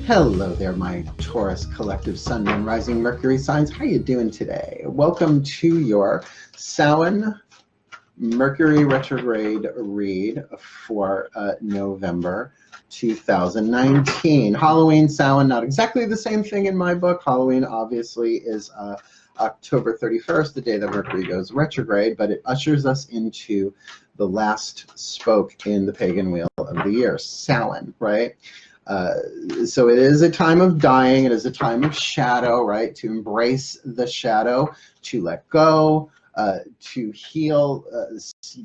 Hello there, my Taurus collective Sun, Moon, Rising, Mercury signs. How you doing today? Welcome to your Samhain Mercury Retrograde read for November 2019. Halloween, Samhain, not exactly the same thing in my book. Halloween obviously is October 31st, the day that Mercury goes retrograde, but it ushers us into the last spoke in the pagan wheel of the year, Samhain, right? So it is a time of dying. It is a time of shadow, right? To embrace the shadow, to let go, to heal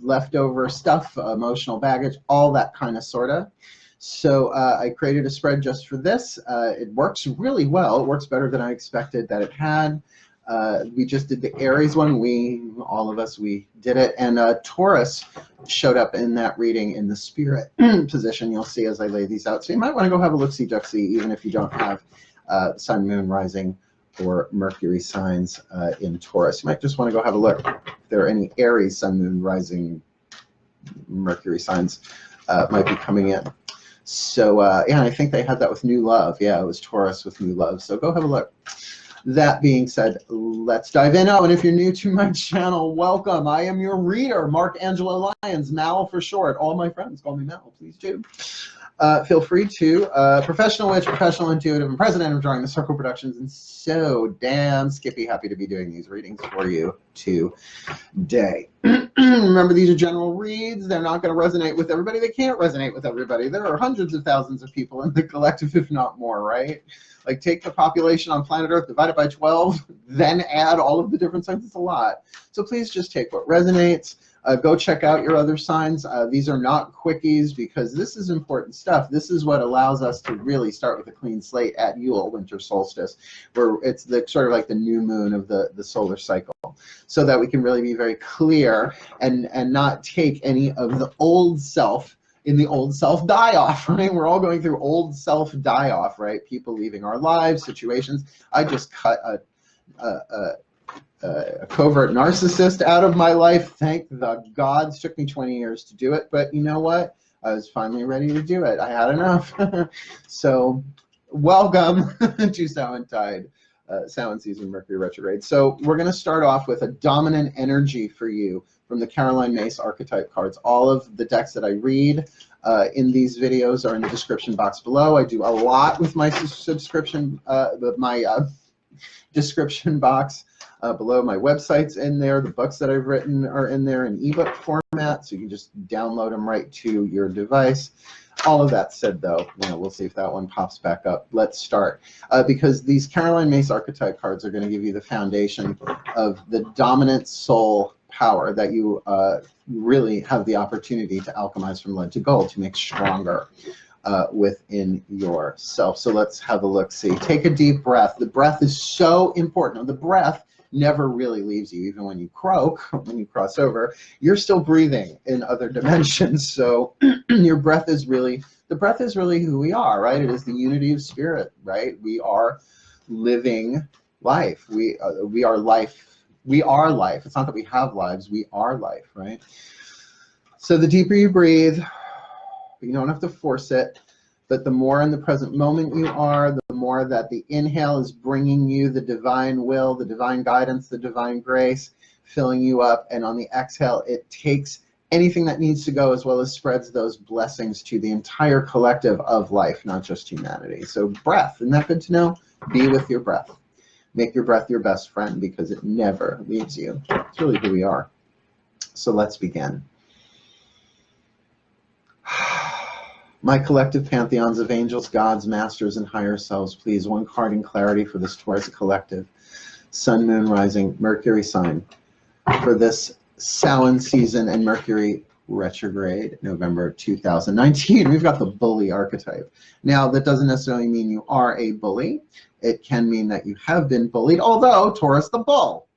leftover stuff, emotional baggage, all that kind of sorta. So I created a spread just for this. It works really well. It works better than I expected that it had. We just did the Aries one. All of us, we did it. And Taurus showed up in that reading in the spirit position. You'll see as I lay these out. So you might want to go have a look-see, duck-see, even if you don't have Sun, Moon, Rising, or Mercury signs in Taurus. You might just want to go have a look if there are any Aries, Sun, Moon, Rising, Mercury signs might be coming in. So yeah, I think they had that with New Love. Yeah, it was Taurus with New Love. So go have a look. That being said, let's dive in. Oh, and if you're new to my channel, welcome. I am your reader, Mark Angelo Lyons, Mal for short. All my friends call me Mal, please do. Feel free to. Professional witch, professional intuitive, and president of Drawing the Circle Productions, and so damn skippy happy to be doing these readings for you today. Remember, these are general reads. They're not going to resonate with everybody. They can't resonate with everybody. There are hundreds of thousands of people in the collective, if not more, right? Like, take the population on planet Earth, divide it by 12, then add all of the different signs. It's a lot. So please just take what resonates. Go check out your other signs. These are not quickies because this is important stuff. This is what allows us to really start with a clean slate at Yule, winter solstice, where it's the sort of like the new moon of the solar cycle, so that we can really be very clear and not take any of the old self in the old self die-off, right? We're all going through old self die-off, right? People leaving our lives, situations. I just cut a covert narcissist out of my life. Thank the gods. Took me 20 years to do it, but you know what? I was finally ready to do it. I had enough. So welcome to Samhain Samhain season Mercury retrograde. So we're going to start off with a dominant energy for you from the Caroline Myss archetype cards. All of the decks that I read in these videos are in the description box below. I do a lot with my description box below. My website's in there. The books that I've written are in there in ebook format, so you can just download them right to your device. All of that said, though, we'll see if that one pops back up. Let's start. Because these Caroline Myss archetype cards are going to give you the foundation of the dominant soul power that you really have the opportunity to alchemize from lead to gold, to make stronger within yourself. So let's have a look-see. Take a deep breath. The breath is so important. The breath never really leaves you. Even when you croak, when you cross over, you're still breathing in other dimensions. So your breath is really, the breath is really who we are, right? It is the unity of spirit, right? We are living life. We are life. We are life. It's not that we have lives, we are life, right? So the deeper you breathe, you don't have to force it, but the more in the present moment you are, the more that the inhale is bringing you the divine will, the divine guidance, the divine grace, filling you up, and on the exhale, it takes anything that needs to go as well as spreads those blessings to the entire collective of life, not just humanity. So breath, isn't that good to know? Be with your breath. Make your breath your best friend because it never leaves you. It's really who we are. So let's begin. My collective pantheons of angels, gods, masters, and higher selves, please, one card in clarity for this Taurus collective. Sun, Moon, Rising, Mercury sign for this Samhain season and Mercury retrograde, November 2019. We've got the bully archetype. Now, that doesn't necessarily mean you are a bully. It can mean that you have been bullied, although Taurus the bull.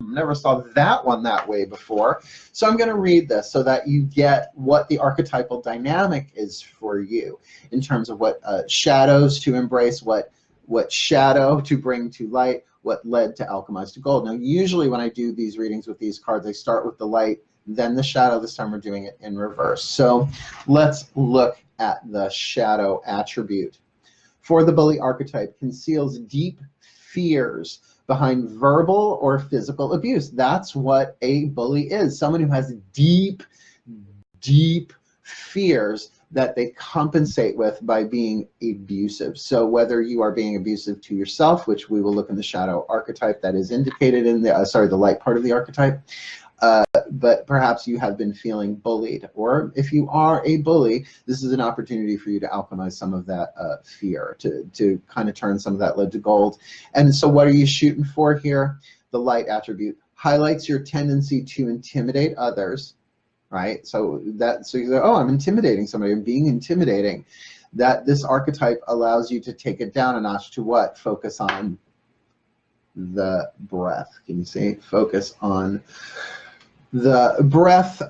Never saw that one that way before. So I'm going to read this so that you get what the archetypal dynamic is for you in terms of what shadows to embrace, what shadow to bring to light, what led to alchemize to gold. Now, usually when I do these readings with these cards, I start with the light then the shadow. This time we're doing it in reverse. So let's look at the shadow attribute. For the bully archetype, conceals deep fears behind verbal or physical abuse. That's what a bully is. Someone who has deep, deep fears that they compensate with by being abusive. So whether you are being abusive to yourself, which we will look in the shadow archetype that is indicated in the, the light part of the archetype, but perhaps you have been feeling bullied. Or if you are a bully, this is an opportunity for you to alchemize some of that fear, to kind of turn some of that lead to gold. And so what are you shooting for here? The light attribute highlights your tendency to intimidate others, right? So you go, oh, I'm intimidating somebody, I'm being intimidating. That this archetype allows you to take it down a notch to what? Focus on the breath. Can you see? Focus on the breath.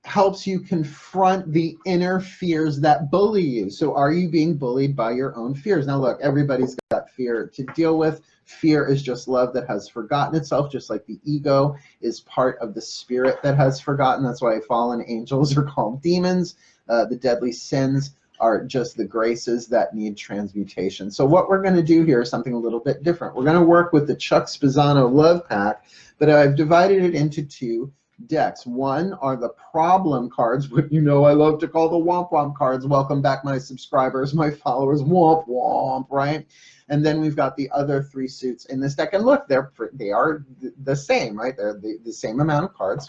Helps you confront the inner fears that bully you. So are you being bullied by your own fears? Now look, everybody's got fear to deal with. Fear is just love that has forgotten itself, just like the ego is part of the spirit that has forgotten. That's why fallen angels are called demons. The deadly sins are just the graces that need transmutation. So what we're going to do here is something a little bit different. We're going to work with the Chuck Spezzano Love Pack, but I've divided it into two decks. One are the problem cards, what you know I love to call the womp womp cards. Welcome back, my subscribers, my followers, womp womp, right? And then we've got the other three suits in this deck. And look, they are the same, right? They're the same amount of cards.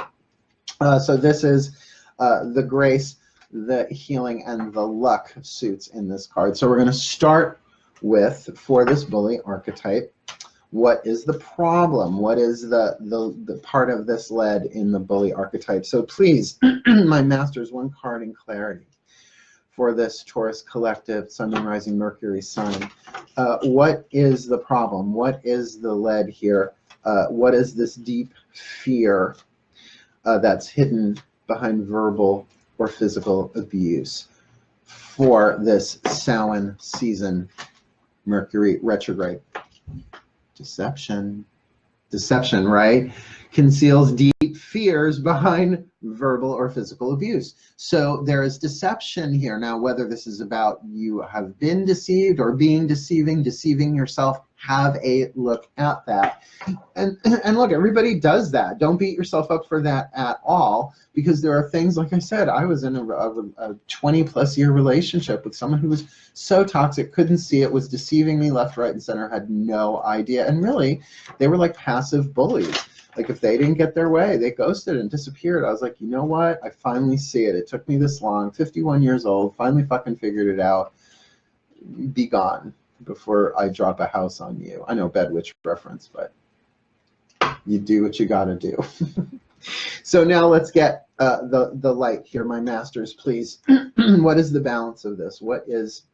So this is the grace, the healing, and the luck suits in this card. So we're going to start with, for this bully archetype, what is the problem? What is the part of this lead in the bully archetype? So please, my masters, one card in clarity for this Taurus collective, Sun, Moon, Rising, Mercury, Sun. What is the problem? What is the lead here? What is this deep fear that's hidden behind verbal or physical abuse for this Samhain season Mercury retrograde? Deception. Deception, right? Conceals deep fears behind verbal or physical abuse. So there is deception here. Now, whether this is about you have been deceived or being deceiving yourself, have a look at that. And look, everybody does that. Don't beat yourself up for that at all, because there are things, like I said, I was in a 20+ year relationship with someone who was so toxic, couldn't see it, was deceiving me left, right, and center, had no idea. And really, they were like passive bullies. Like if they didn't get their way, they ghosted and disappeared. I was like, you know what? I finally see it. It took me this long, 51 years old, finally fucking figured it out. Be gone before I drop a house on you. I know bad witch reference, but you do what you gotta do. So now let's get the light here, my masters, please. What is the balance of this? What is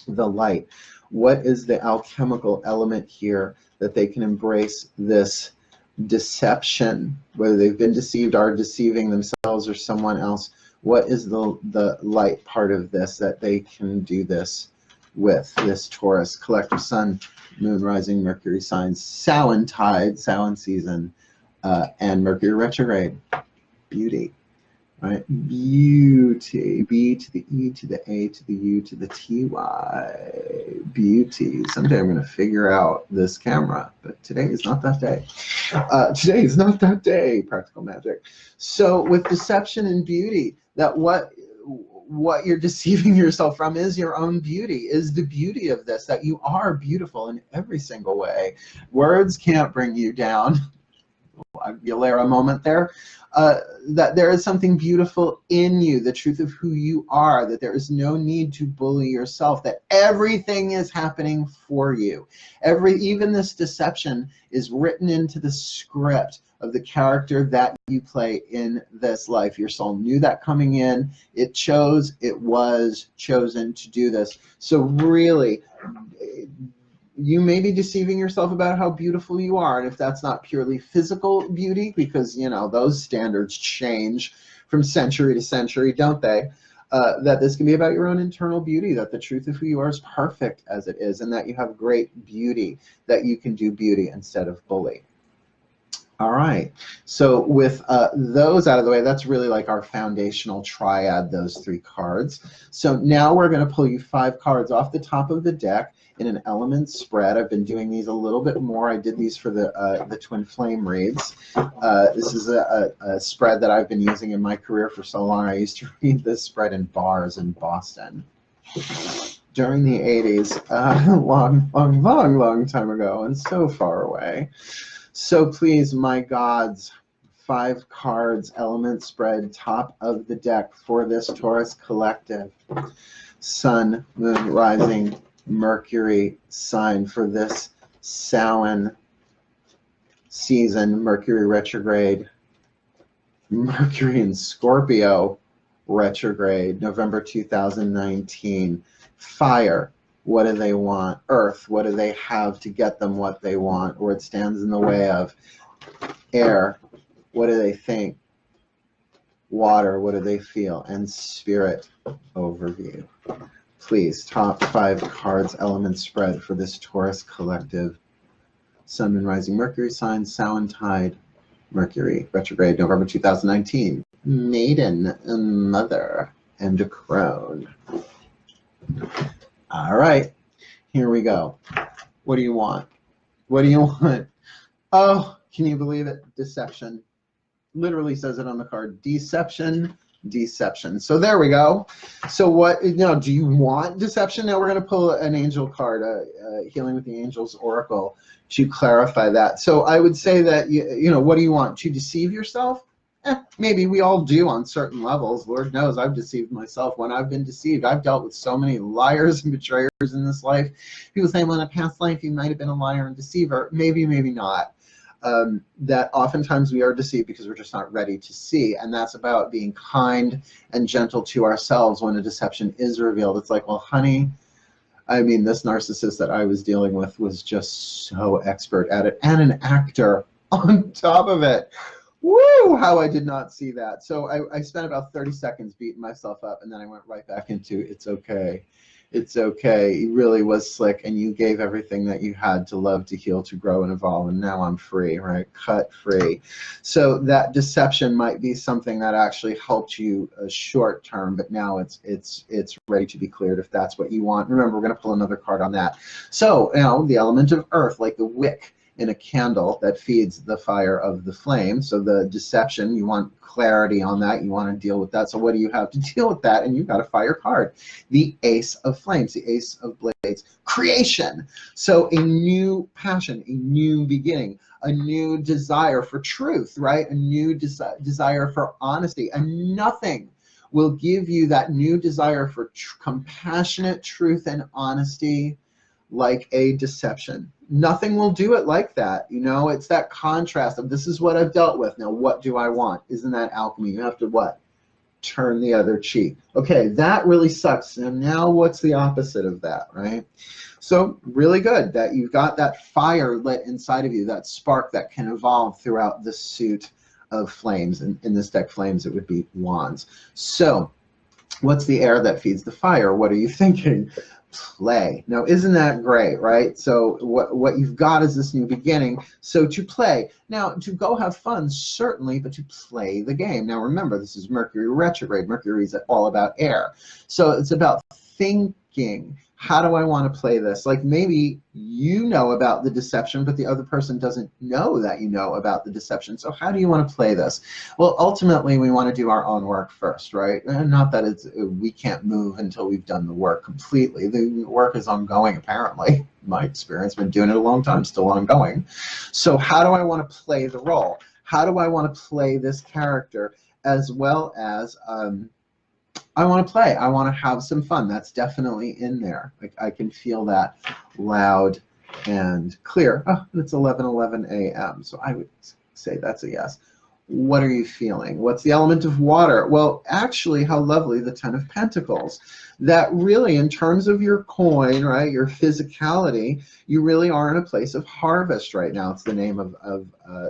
the light? What is the alchemical element here that they can embrace this deception, whether they've been deceived, are deceiving themselves or someone else? What is the light part of this that they can do this with, this Taurus collective Sun, Moon, Rising, Mercury signs, Samhain tide, Samhain season, and Mercury retrograde? Beauty, right? Beauty. B to the E to the A to the U to the TY. Beauty. Someday I'm going to figure out this camera, but today is not that day. Today is not that day. Practical magic. So with deception and beauty, that what you're deceiving yourself from is your own beauty, is the beauty of this, that you are beautiful in every single way. Words can't bring you down. Aguilera moment there. That there is something beautiful in you, the truth of who you are, that there is no need to bully yourself, that everything is happening for you. Even this deception is written into the script of the character that you play in this life. Your soul knew that coming in. It was chosen to do this. So really, you may be deceiving yourself about how beautiful you are, and if that's not purely physical beauty, because you know those standards change from century to century, don't they? That this can be about your own internal beauty, that the truth of who you are is perfect as it is, and that you have great beauty, that you can do beauty instead of bully. All right, so with those out of the way, that's really like our foundational triad, those 3 cards. So now we're going to pull you 5 cards off the top of the deck in an element spread. I've been doing these a little bit more. I did these for the Twin Flame reads. This is a spread that I've been using in my career for so long. I used to read this spread in bars in Boston during the 80s, long time ago, and so far away. So please, my gods, 5 cards, element spread, top of the deck for this Taurus collective. Sun, Moon, Rising, Mercury sign for this Samhain season, Mercury retrograde, Mercury in Scorpio retrograde, November 2019. Fire. What do they want? Earth, what do they have to get them what they want, or it stands in the way of? Air, what do they think? Water, what do they feel? And spirit overview. Please, top 5 cards, element spread for this Taurus collective. Sun and Rising Mercury sign, Samhain tide, Mercury retrograde, November 2019. Maiden, Mother, and Crone. All right, here we go. What do you want? What do you want? Oh, can you believe it? Deception. Literally says it on the card. Deception, deception. So there we go. So what, now, do you want deception? Now we're going to pull an angel card, Healing with the Angels Oracle, to clarify that. So I would say that, you know, what do you want? To deceive yourself? Maybe we all do on certain levels. Lord knows I've deceived myself when I've been deceived. I've dealt with so many liars and betrayers in this life. People say, well, in a past life, you might have been a liar and deceiver. Maybe, maybe not. That oftentimes we are deceived because we're just not ready to see. And that's about being kind and gentle to ourselves when a deception is revealed. It's like, well, honey, I mean, this narcissist that I was dealing with was just so expert at it, and an actor on top of it. Woo, how I did not see that. So I spent about 30 seconds beating myself up, and then I went right back into, it's okay. It's okay. He really was slick, and you gave everything that you had to love, to heal, to grow, and evolve, and now I'm free, right? Cut free. So that deception might be something that actually helped you short term, but now it's ready to be cleared if that's what you want. Remember, we're going to pull another card on that. So now the element of earth, like the wick in a candle that feeds the fire of the flame. So the deception, you want clarity on that, you want to deal with that. So what do you have to deal with that? And you've got a fire card, the Ace of Flames, the Ace of Blades, creation. So a new passion, a new beginning, a new desire for truth, right? A new desire for honesty, and nothing will give you that new desire for compassionate truth and honesty like a deception. Nothing will do it like that. You know, it's that contrast of, this is what I've dealt with, now what do I want? Isn't that alchemy? You have to what? Turn the other cheek. Okay, that really sucks. And now what's the opposite of that, right? So really good that you've got that fire lit inside of you, that spark that can evolve throughout the suit of flames. And in this deck, flames, it would be wands. So what's the air that feeds the fire? What are you thinking? Play. Now, isn't that great, right? So what you've got is this new beginning. So to play. Now, to go have fun, certainly, but to play the game. Now, remember, this is Mercury retrograde. Mercury is all about air. So it's about thinking. How do I want to play this? Like, maybe you know about the deception, but the other person doesn't know that you know about the deception. So how do you want to play this? Well, ultimately, we want to do our own work first, right? And not that we can't move until we've done the work completely. The work is ongoing, apparently. My experience, been doing it a long time, still ongoing. So how do I want to play the role? How do I want to play this character, as well as I want to play. I want to have some fun. That's definitely in there. Like, I can feel that loud and clear. Oh, it's 11:11 a.m. So I would say that's a yes. What are you feeling? What's the element of water? Well, actually, how lovely, the Ten of Pentacles. That really, in terms of your coin, right, your physicality, you really are in a place of harvest right now. It's the name of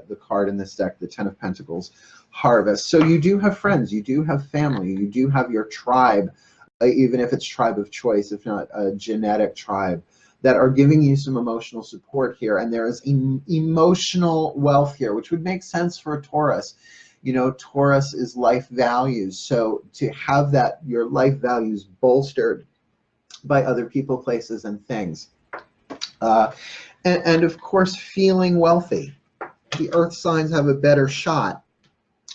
the card in this deck, the Ten of Pentacles. Harvest. So you do have friends, you do have family, you do have your tribe, even if it's tribe of choice, if not a genetic tribe. that are giving you some emotional support here. And there is emotional wealth here, which would make sense for a Taurus. You know, Taurus is life values. So to have that, your life values bolstered by other people, places, and things. And of course, feeling wealthy. The earth signs have a better shot,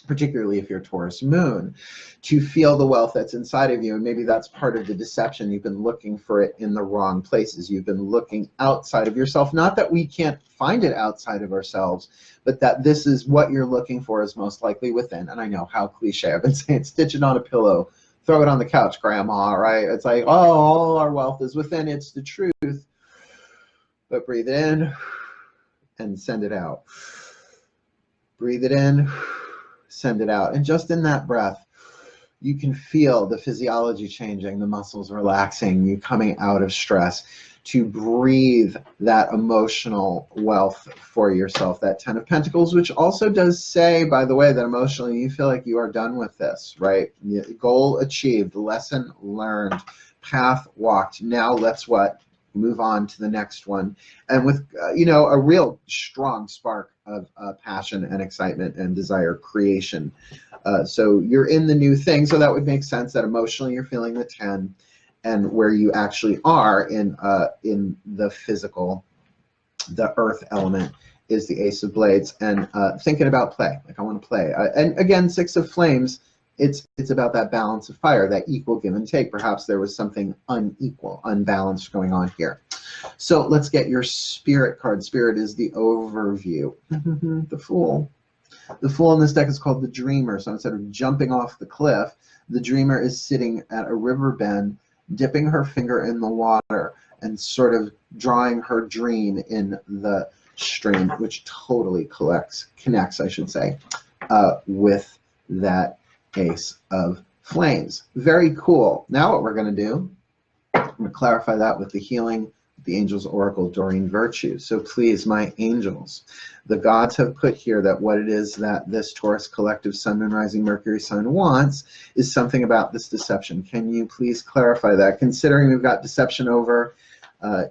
particularly if you're Taurus moon, to feel the wealth that's inside of you. And maybe that's part of the deception. You've been looking for it in the wrong places. You've been looking outside of yourself. Not that we can't find it outside of ourselves, but that this is what you're looking for is most likely within. And I know how cliche. I've been saying, stitch it on a pillow, throw it on the couch, grandma, right? It's like, oh, all our wealth is within. It's the truth. But breathe it in and send it out. Breathe it in, send it out. And just in that breath, you can feel the physiology changing, the muscles relaxing, you coming out of stress, to breathe that emotional wealth for yourself. That 10 of Pentacles, which also does say, by the way, that emotionally you feel like you are done with this, right? Goal achieved, lesson learned, path walked. Now let's what? Move on to the next one. And with, you know, a real strong spark of passion and excitement and desire creation. So you're in the new thing. So that would make sense that emotionally you're feeling the 10, and where you actually are in the physical, the earth element, is the Ace of Blades. And thinking about play, like I want to play. And again, 6 of Flames, it's about that balance of fire, that equal give and take. Perhaps there was something unequal, unbalanced going on here. So let's get your Spirit card. Spirit is the overview. The Fool. The Fool in this deck is called the Dreamer. So instead of jumping off the cliff, the Dreamer is sitting at a river bend, dipping her finger in the water and sort of drawing her dream in the stream, which totally connects, I should say, with that Ace of Flames. Very cool. Now what we're going to do, I'm going to clarify that with the healing, the Angels Oracle, Doreen Virtue. So please, my angels, the gods have put here that what it is that this Taurus collective Sun, Moon, Rising, Mercury sign wants is something about this deception. Can you please clarify that? Considering we've got deception over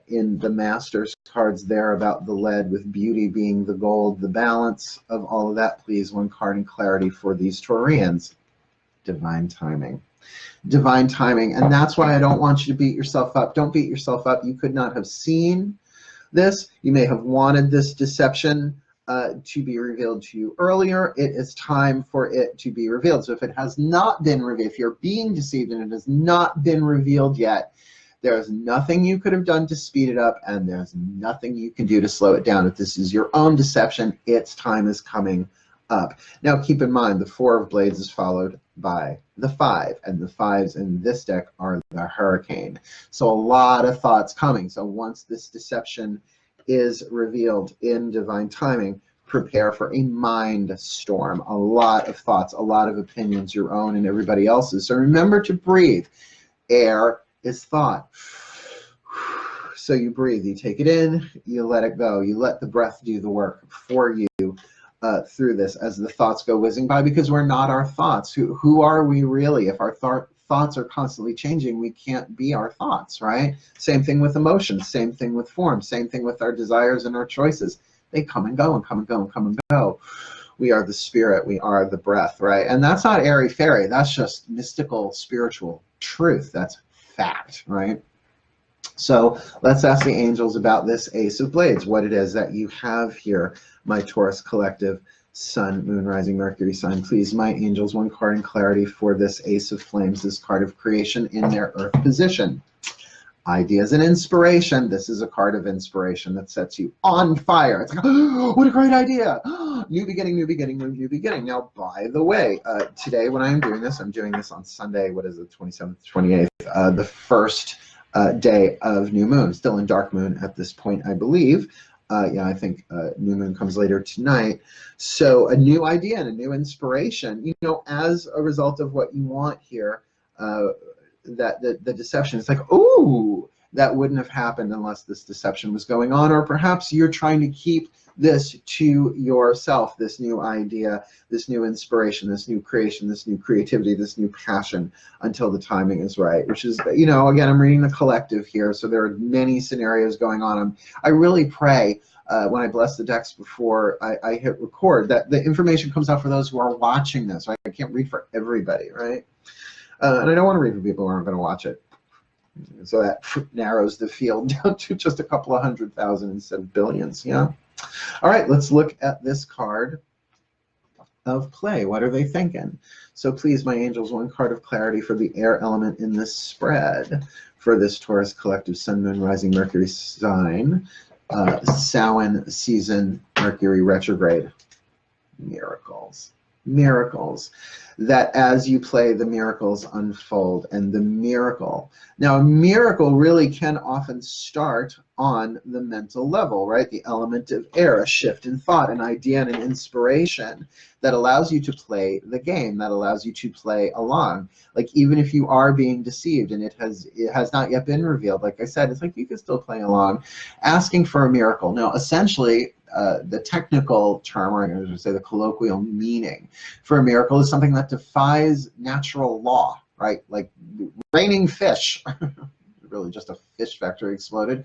in the Masters cards there about the lead, with beauty being the gold, the balance of all of that, please, one card in clarity for these Taurians. Divine timing. Divine timing. And that's why I don't want you to beat yourself up. Don't beat yourself up. You could not have seen this. You may have wanted this deception to be revealed to you earlier. It is time for it to be revealed. So if it has not been revealed, if you're being deceived and it has not been revealed yet, there's nothing you could have done to speed it up, and there's nothing you can do to slow it down. If this is your own deception, its time is coming up. Now keep in mind, the 4 of Blades is followed by the 5, and the 5s in this deck are the Hurricane. So a lot of thoughts coming. So once this deception is revealed in divine timing, prepare for a mind storm. A lot of thoughts, a lot of opinions, your own and everybody else's. So remember to breathe. Air is thought. So you breathe, you take it in, you let it go, you let the breath do the work for you through this as the thoughts go whizzing by, because we're not our thoughts. Who are we really? If our thoughts are constantly changing, we can't be our thoughts, right? Same thing with emotions, same thing with form, same thing with our desires and our choices. They come and go and come and go and come and go. We are the spirit, we are the breath, right? And that's not airy-fairy, that's just mystical, spiritual truth. That's fact, right? So let's ask the angels about this Ace of Blades, what it is that you have here, my Taurus collective, Sun, Moon, Rising, Mercury sign. Please, my angels, one card in clarity for this Ace of Flames, this card of creation in their earth position. Ideas and inspiration. This is a card of inspiration that sets you on fire. It's like, oh, what a great idea. New beginning, new beginning, new beginning. Now, by the way, today when I'm doing this on Sunday, what is it, 27th, 28th, the first day of new moon, still in dark moon at this point, I believe. Yeah, I think new moon comes later tonight. So a new idea and a new inspiration, you know, as a result of what you want here, that the deception is like, ooh, that wouldn't have happened unless this deception was going on, or perhaps you're trying to keep this to yourself, this new idea, this new inspiration, this new creation, this new creativity, this new passion, until the timing is right, which is, you know, again, I'm reading the collective here, so there are many scenarios going on. I really pray when I bless the decks before I hit record that the information comes out for those who are watching this, right? I can't read for everybody, right? And I don't want to read for people who aren't going to watch it. So that narrows the field down to just a couple of 100,000 instead of billions, yeah? All right, let's look at this card of play. What are they thinking? So please, my angels, one card of clarity for the air element in this spread for this Taurus collective Sun, Moon, Rising, Mercury sign, Samhain season, Mercury retrograde. Miracles. Miracles. That as you play, the miracles unfold. And the miracle, now a miracle really can often start on the mental level, right? The element of air, a shift in thought, an idea, and an inspiration that allows you to play the game, that allows you to play along. Like, even if you are being deceived and it has not yet been revealed, like I said, it's like you can still play along, asking for a miracle. Now, essentially, the technical term, or I'm going to say the colloquial meaning for a miracle, is something that defies natural law, right? Like raining fish. Really just a fish factory exploded.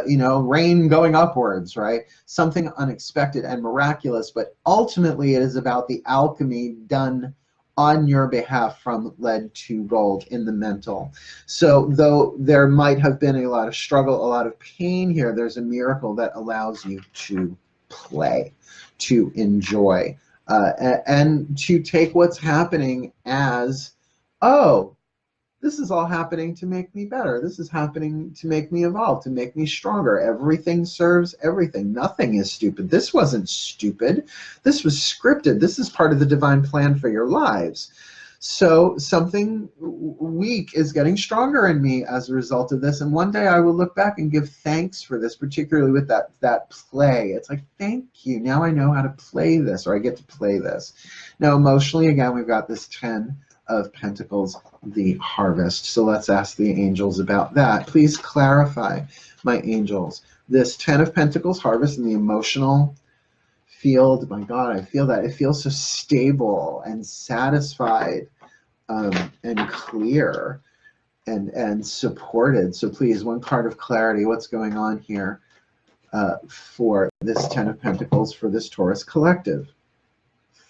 You know, rain going upwards, right? Something unexpected and miraculous, but ultimately it is about the alchemy done on your behalf from lead to gold in the mental. So though there might have been a lot of struggle, a lot of pain here, there's a miracle that allows you to play, to enjoy, and to take what's happening as, oh, this is all happening to make me better. This is happening to make me evolve, to make me stronger. Everything serves everything. Nothing is stupid. This wasn't stupid. This was scripted. This is part of the divine plan for your lives. So something weak is getting stronger in me as a result of this. And one day I will look back and give thanks for this, particularly with that play. It's like, thank you. Now I know how to play this, or I get to play this. Now, emotionally, again, we've got this 10 of Pentacles, the harvest. So let's ask the angels about that. Please clarify, my angels, this 10 of Pentacles harvest in the emotional field. My God, I feel that. It feels so stable and satisfied and clear and supported. So please, one card of clarity. What's going on here for this 10 of Pentacles for this Taurus collective?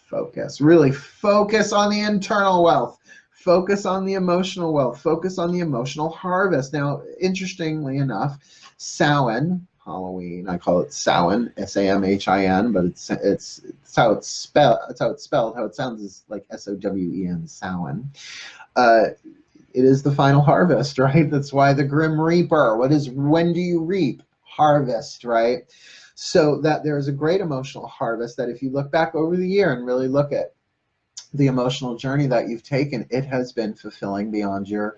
Focus. Really focus on the internal wealth. Focus on the emotional wealth. Focus on the emotional harvest. Now, interestingly enough, Samhain, Halloween, I call it Samhain, S-A-M-H-I-N, but it's how it's spelled. It's how it's spelled. How it sounds is like S-O-W-E-N, Samhain. It is the final harvest, right? That's why the Grim Reaper. When do you reap? Harvest, right? So that there is a great emotional harvest that if you look back over the year and really look at the emotional journey that you've taken, it has been fulfilling beyond your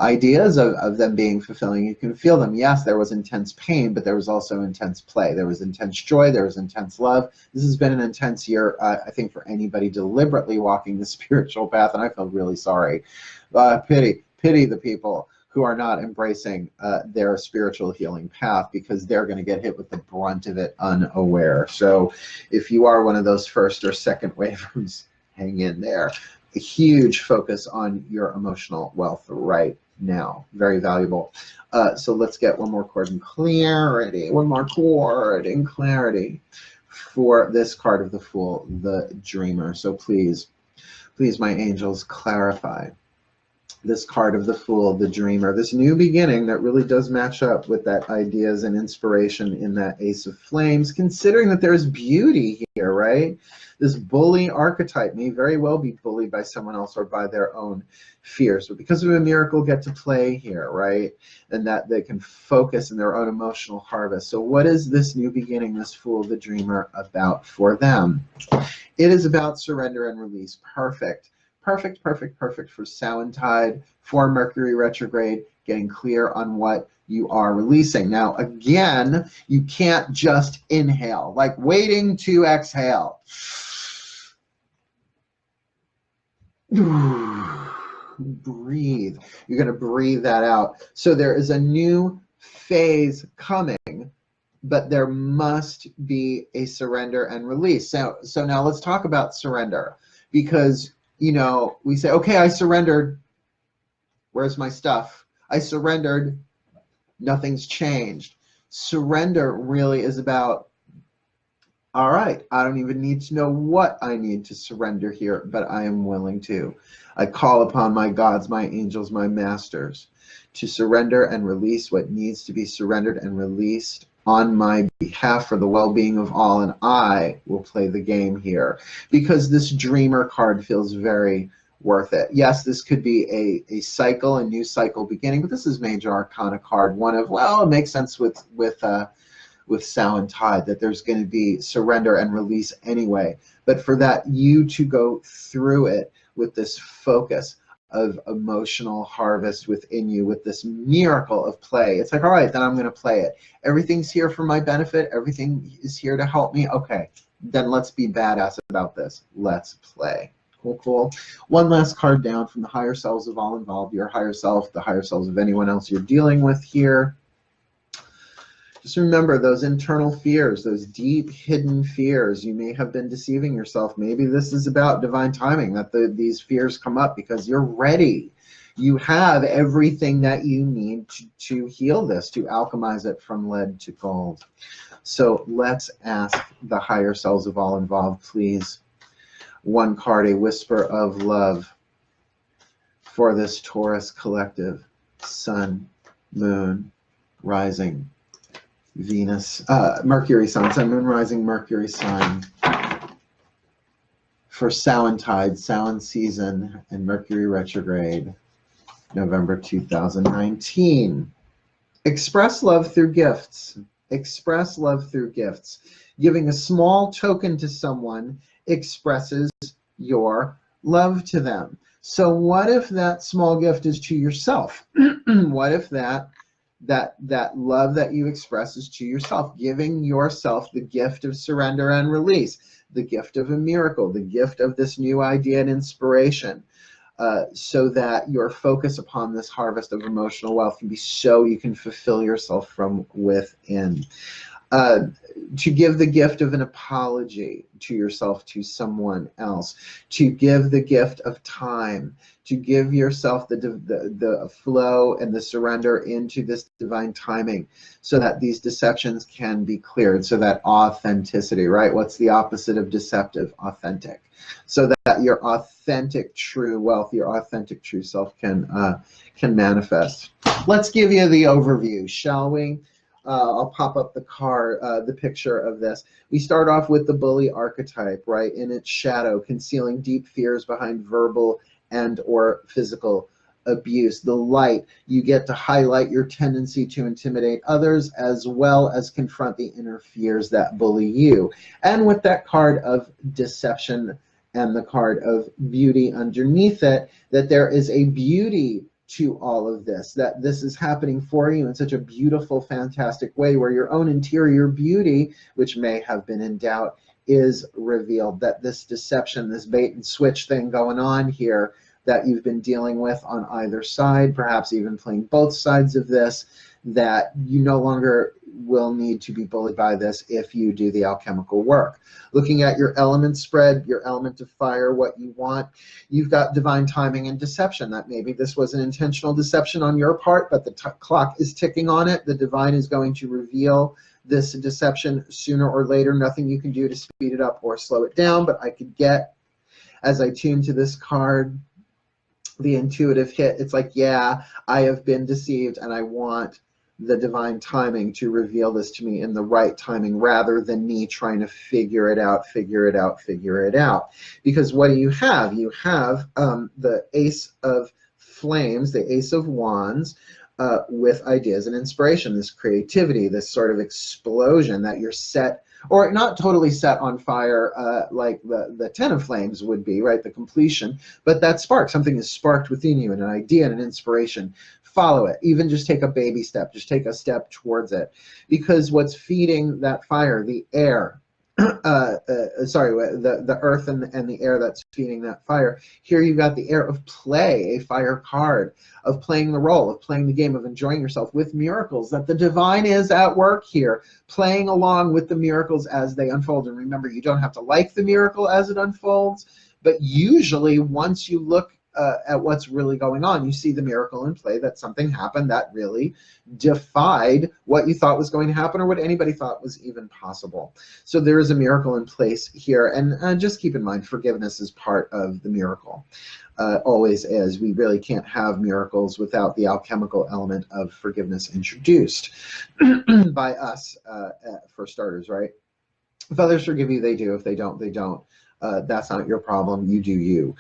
ideas of them being fulfilling. You can feel them. Yes, there was intense pain, but there was also intense play. There was intense joy. There was intense love. This has been an intense year, I think, for anybody deliberately walking the spiritual path, and I feel really sorry. Pity the people who are not embracing their spiritual healing path, because they're going to get hit with the brunt of it unaware. So if you are one of those first or second wavers, hang in there. A huge focus on your emotional wealth right now. Very valuable. So let's get one more chord in clarity. One more chord in clarity for this card of the Fool, the Dreamer. So please, my angels, clarify this card of the Fool, the Dreamer, this new beginning that really does match up with that ideas and inspiration in that Ace of Flames, considering that there's beauty here, right? This bully archetype may very well be bullied by someone else or by their own fears, but because of a miracle get to play here, right? And that they can focus in their own emotional harvest. So what is this new beginning, this Fool, the Dreamer, about for them? It is about surrender and release. Perfect. Perfect, perfect, perfect for Samhain, for Mercury retrograde, getting clear on what you are releasing. Now, again, you can't just inhale, like waiting to exhale. breathe. You're going to breathe that out. So there is a new phase coming, but there must be a surrender and release. So now let's talk about surrender, because, you know, we say, okay, I surrendered. Where's my stuff? I surrendered. Nothing's changed. Surrender really is about, all right, I don't even need to know what I need to surrender here, but I am willing to. I call upon my gods, my angels, my masters to surrender and release what needs to be surrendered and released on my behalf for the well-being of all, and I will play the game here, because this dreamer card feels very worth it. Yes, this could be a cycle, a new cycle beginning, but this is Major Arcana card, one of, well, it makes sense with Samhain Tide, that there's going to be surrender and release anyway. But for that, you to go through it with this focus of emotional harvest within you, with this miracle of play. It's like, all right, then I'm going to play it. Everything's here for my benefit. Everything is here to help me. Okay, then let's be badass about this. Let's play. Cool, cool. One last card down from the higher selves of all involved, your higher self, the higher selves of anyone else you're dealing with here. Just remember those internal fears, those deep hidden fears. You may have been deceiving yourself. Maybe this is about divine timing, that these fears come up because you're ready. You have everything that you need to heal this, to alchemize it from lead to gold. So let's ask the higher selves of all involved, please. One card, a whisper of love for this Taurus collective. Sun, moon, rising, Venus, Mercury sign, Sun, moon, rising, Mercury sign for Samhain Tide, Samhain season, and Mercury retrograde, November 2019. Express love through gifts. Express love through gifts. Giving a small token to someone expresses your love to them. So what if that small gift is to yourself? What if that love that you express is to yourself, giving yourself the gift of surrender and release, the gift of a miracle, the gift of this new idea and inspiration, so that your focus upon this harvest of emotional wealth can be so you can fulfill yourself from within. To give the gift of an apology to yourself, to someone else, to give the gift of time, to give yourself the flow and the surrender into this divine timing, so that these deceptions can be cleared, so that authenticity, right? What's the opposite of deceptive? Authentic. So that your authentic true wealth, your authentic true self can manifest. Let's give you the overview, shall we? I'll pop up the card, the picture of this. We start off with the bully archetype, right? In its shadow, concealing deep fears behind verbal and or physical abuse. The light, you get to highlight your tendency to intimidate others, as well as confront the inner fears that bully you. And with that card of deception and the card of beauty underneath it, that there is a beauty to all of this, that this is happening for you in such a beautiful, fantastic way, where your own interior beauty, which may have been in doubt, is revealed. That this deception, this bait and switch thing going on here that you've been dealing with on either side, perhaps even playing both sides of this, that you no longer will need to be bullied by this if you do the alchemical work. Looking at your element spread, your element of fire, what you want, you've got divine timing and deception. That maybe this was an intentional deception on your part, but the clock is ticking on it. The divine is going to reveal this deception sooner or later. Nothing you can do to speed it up or slow it down, but I could get, as I tune to this card, the intuitive hit. It's like, yeah, I have been deceived, and I want the divine timing to reveal this to me in the right timing, rather than me trying to figure it out. Because what do you have? You have the Ace of Flames, the Ace of Wands, with ideas and inspiration, this creativity, this sort of explosion that you're set, or not totally set on fire like the Ten of Flames would be, right? The completion, but that spark, something is sparked within you, and an idea and an inspiration. Follow it. Even just take a baby step. Just take a step towards it. Because what's feeding that fire, the air, sorry, the earth and the air that's feeding that fire. Here you've got the air of play, a fire card, of playing the role, of playing the game, of enjoying yourself with miracles, that the divine is at work here, playing along with the miracles as they unfold. And remember, you don't have to like the miracle as it unfolds, but usually once you look at what's really going on, you see the miracle in play, that something happened that really defied what you thought was going to happen or what anybody thought was even possible. So there is a miracle in place here, and just keep in mind, forgiveness is part of the miracle. Always is. We really can't have miracles without the alchemical element of forgiveness introduced by us, for starters, right? If others forgive you, they do. If they don't, they don't. That's not your problem. You do you.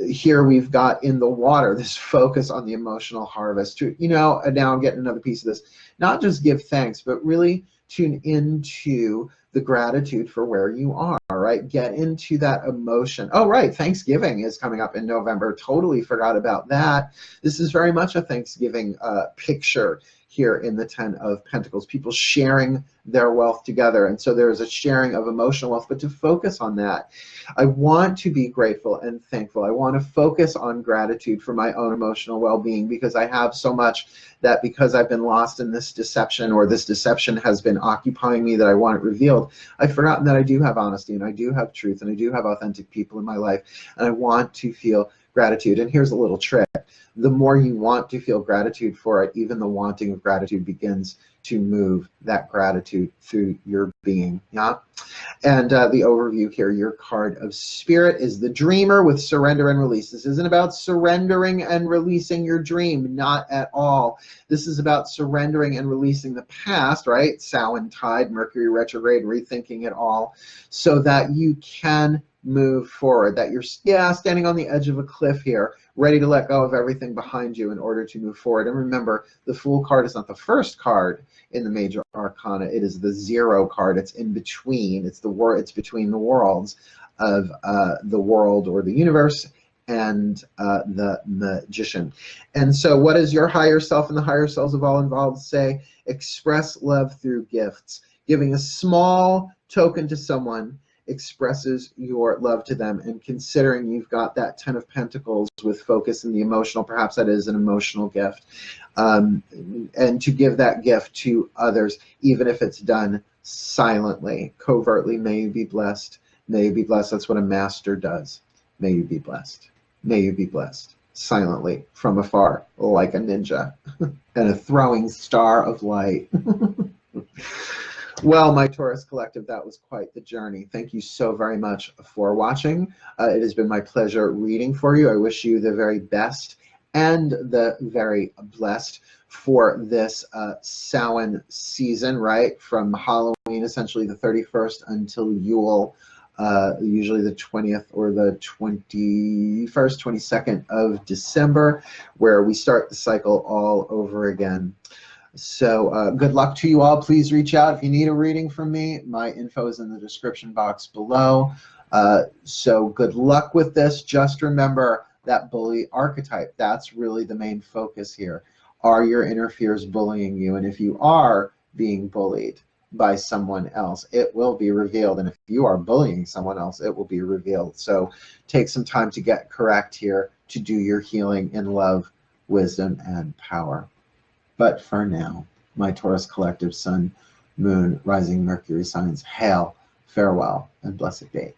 Here we've got in the water this focus on the emotional harvest. To, you know, and now I'm getting another piece of this. Not just give thanks, but really tune into the gratitude for where you are, right? Get into that emotion. Oh, right, Thanksgiving is coming up in November. Totally forgot about that. This is very much a Thanksgiving picture here in the Ten of Pentacles, people sharing their wealth together. And so there's a sharing of emotional wealth, but to focus on that, I want to be grateful and thankful. I want to focus on gratitude for my own emotional well-being, because I have so much that, because I've been lost in this deception, or this deception has been occupying me, that I want it revealed. I've forgotten that I do have honesty, and I do have truth, and I do have authentic people in my life, and I want to feel gratitude. And here's a little trick. The more you want to feel gratitude for it, even the wanting of gratitude begins to move that gratitude through your being. Yeah. And the overview here, your card of spirit is the dreamer with surrender and release. This isn't about surrendering and releasing your dream, not at all. This is about surrendering and releasing the past, right? Samhain tide, Mercury retrograde, rethinking it all, so that you can move forward, that you're standing on the edge of a cliff here, ready to let go of everything behind you in order to move forward. And remember, the Fool card is not the first card in the major arcana. It is the zero card. It's in between. It's it's between the worlds of the world or the universe and the magician. And so what does your higher self and the higher selves of all involved say? Express love through gifts. Giving a small token to someone expresses your love to them. And considering you've got that Ten of Pentacles with focus in the emotional, perhaps that is an emotional gift. And to give that gift to others, even if it's done silently, covertly. May you be blessed. May you be blessed. That's what a master does. May you be blessed. May you be blessed. Silently, from afar, like a ninja, and a throwing star of light. Well, my Taurus Collective, that was quite the journey. Thank you so very much for watching. It has been my pleasure reading for you. I wish you the very best and the very blessed for this Samhain season, right? From Halloween, essentially the 31st, until Yule, usually the 20th or the 21st, 22nd of December, where we start the cycle all over again. So good luck to you all. Please reach out if you need a reading from me. My info is in the description box below. So good luck with this. Just remember that bully archetype. That's really the main focus here. Are your inner fears bullying you? And if you are being bullied by someone else, it will be revealed. And if you are bullying someone else, it will be revealed. So take some time to get correct here, to do your healing in love, wisdom, and power. But for now, my Taurus Collective Sun, Moon, Rising Mercury signs, hail, farewell, and blessed day.